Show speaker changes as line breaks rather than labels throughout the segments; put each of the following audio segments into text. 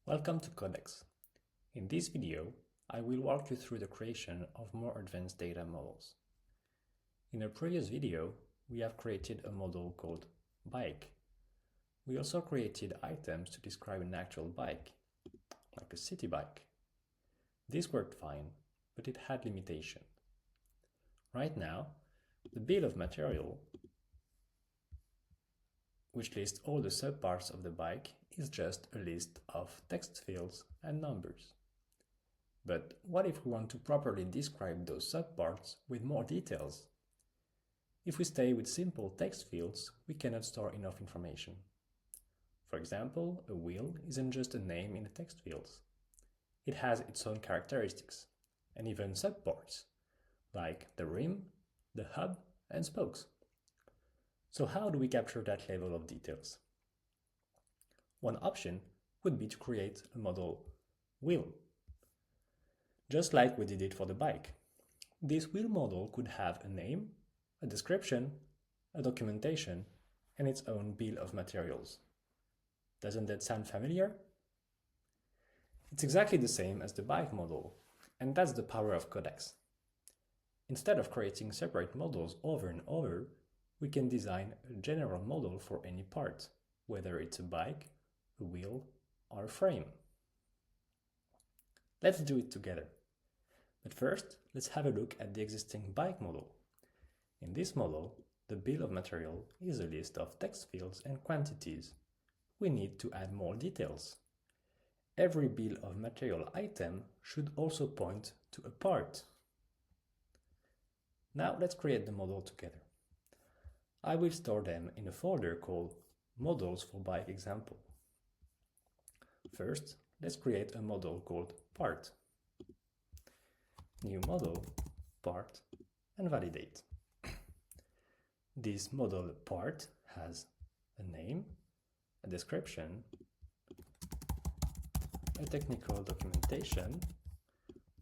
Welcome to Codex. In this video, I will walk you through the creation of more advanced data models. In a previous video, we have created a model called bike. We also created items to describe an actual bike, like a city bike. This worked fine, but it had limitations. Right now, the bill of material, which lists all the subparts of the bike, is just a list of text fields and numbers. But what if we want to properly describe those subparts with more details? If we stay with simple text fields, we cannot store enough information. For example, a wheel isn't just a name in the text fields. It has its own characteristics, and even subparts, like the rim, the hub, and spokes. So how do we capture that level of details? One option would be to create a model wheel, just like we did it for the bike. This wheel model could have a name, a description, a documentation, and its own bill of materials. Doesn't that sound familiar? It's exactly the same as the bike model, and that's the power of Codex. Instead of creating separate models over and over, we can design a general model for any part, whether it's a bike, a wheel, or a frame. Let's do it together. But first, let's have a look at the existing bike model. In this model, the bill of material is a list of text fields and quantities. We need to add more details. Every bill of material item should also point to a part. Now let's create the model together. I will store them in a folder called Models for Bike Example. First, let's create a model called Part. New model, Part, and validate. This model part has a name, a description, a technical documentation,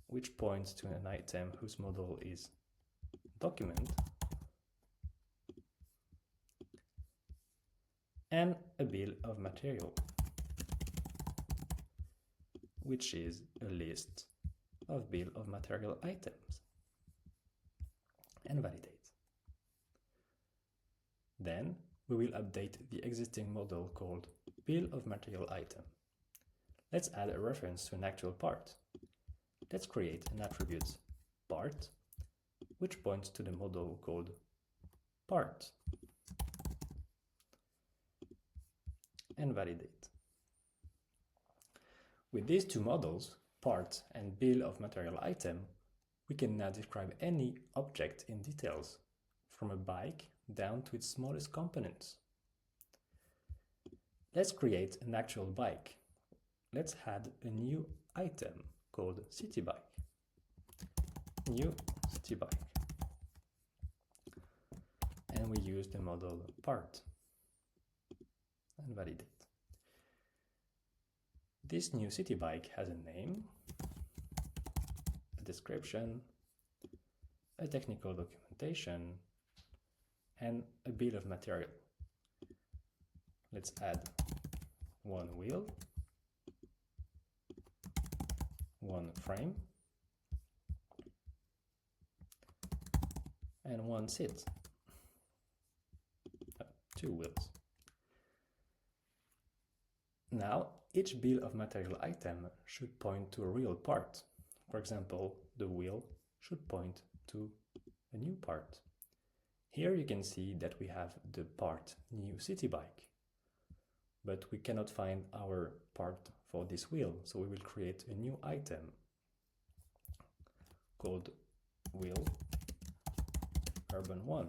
which points to an item whose model is document, and a bill of material, which is a list of bill of material items, and validate. Then we will update the existing model called bill of material item. Let's add a reference to an actual part. Let's create an attribute part, which points to the model called part, and validate. With these two models, part and bill of material item, we can now describe any object in details, from a bike down to its smallest components. Let's create an actual bike. Let's add a new item called city bike. New city bike. And we use the model part and validate. This new city bike has a name, a description, a technical documentation, and a bill of material. Let's add one wheel, one frame, and one seat. Two wheels. Now, each bill of material item should point to a real part. For example, the wheel should point to a new part. Here you can see that we have the part new city bike, but we cannot find our part for this wheel, so we will create a new item called wheel urban 1.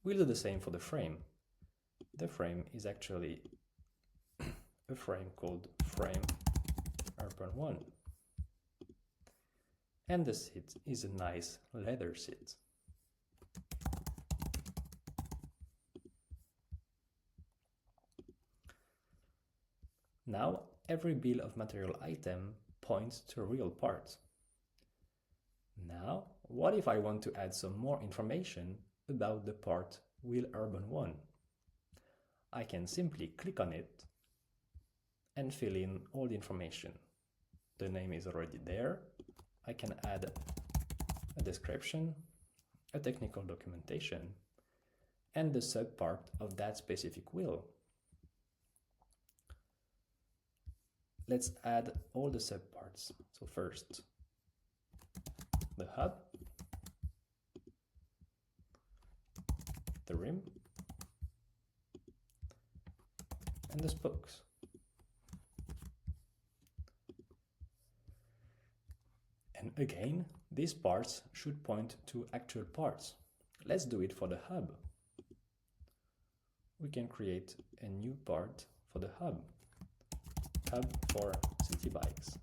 We'll do the same for the frame. The frame is actually a frame called frame urban 1. And the seat is a nice leather seat. Now, every bill of material item points to a real part. Now, what if I want to add some more information about the part wheel urban 1? I can simply click on it and fill in all the information. The name is already there. I can add a description, a technical documentation, and the subpart of that specific wheel. Let's add all the subparts. So first, the hub, the rim, and the spokes. And again, these parts should point to actual parts. Let's do it for the hub. We can create a new part for the hub for city bikes.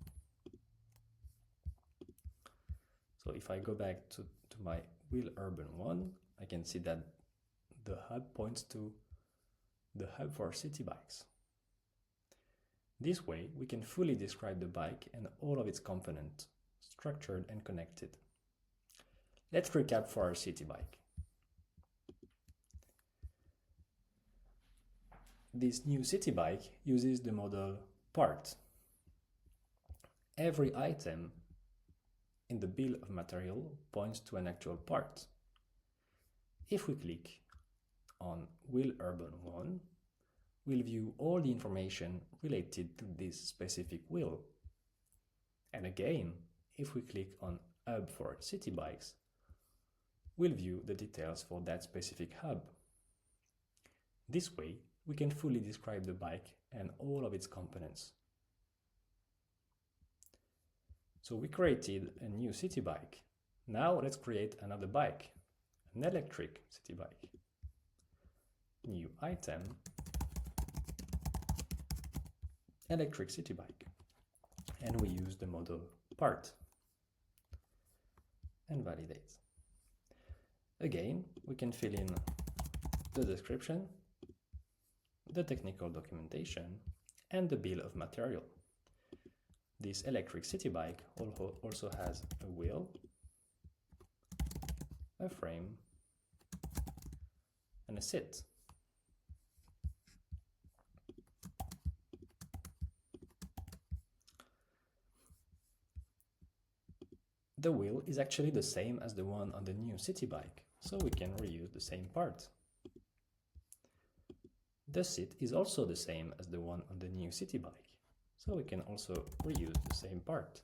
So if I go back to my Wheel Urban 1, I can see that the hub points to the hub for city bikes. This way, we can fully describe the bike and all of its components, structured and connected. Let's recap for our city bike. This new city bike uses the model part. Every item in the bill of material points to an actual part. If we click on Wheel Urban 1, we'll view all the information related to this specific wheel. And again, if we click on Hub for city bikes, we'll view the details for that specific hub. This way, we can fully describe the bike and all of its components. So we created a new city bike. Now let's create another bike, an electric city bike. New item, electric city bike. And we use the model part and validate. Again, we can fill in the description, the technical documentation, and the bill of material. This electric city bike also has a wheel, a frame, and a seat. The wheel is actually the same as the one on the new city bike, so we can reuse the same part. The seat is also the same as the one on the new city bike, so we can also reuse the same part.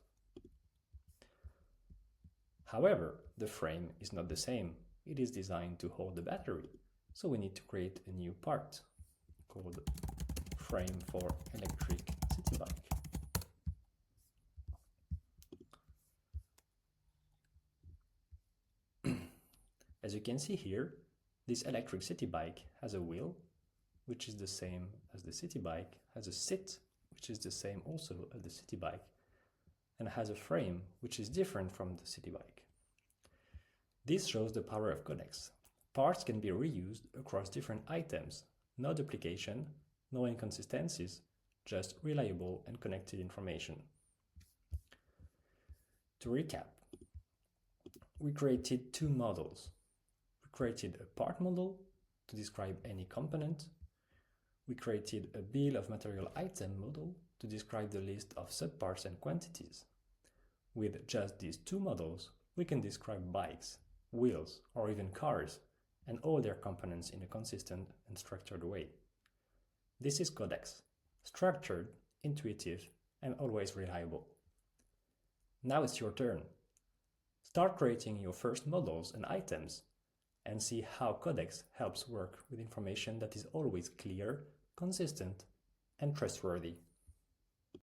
However, the frame is not the same. It is designed to hold the battery, so we need to create a new part called frame for electric city bike. As you can see here, this electric city bike has a wheel, which is the same as the city bike, has a seat, which is the same also as the city bike, and has a frame, which is different from the city bike. This shows the power of Codex. Parts can be reused across different items, no duplication, no inconsistencies, just reliable and connected information. To recap, we created two models. We created a part model to describe any component. We created a bill of material item model to describe the list of subparts and quantities. With just these two models, we can describe bikes, wheels, or even cars, and all their components in a consistent and structured way. This is Codex, structured, intuitive, and always reliable. Now it's your turn. Start creating your first models and items, and see how Codex helps work with information that is always clear, consistent, and trustworthy.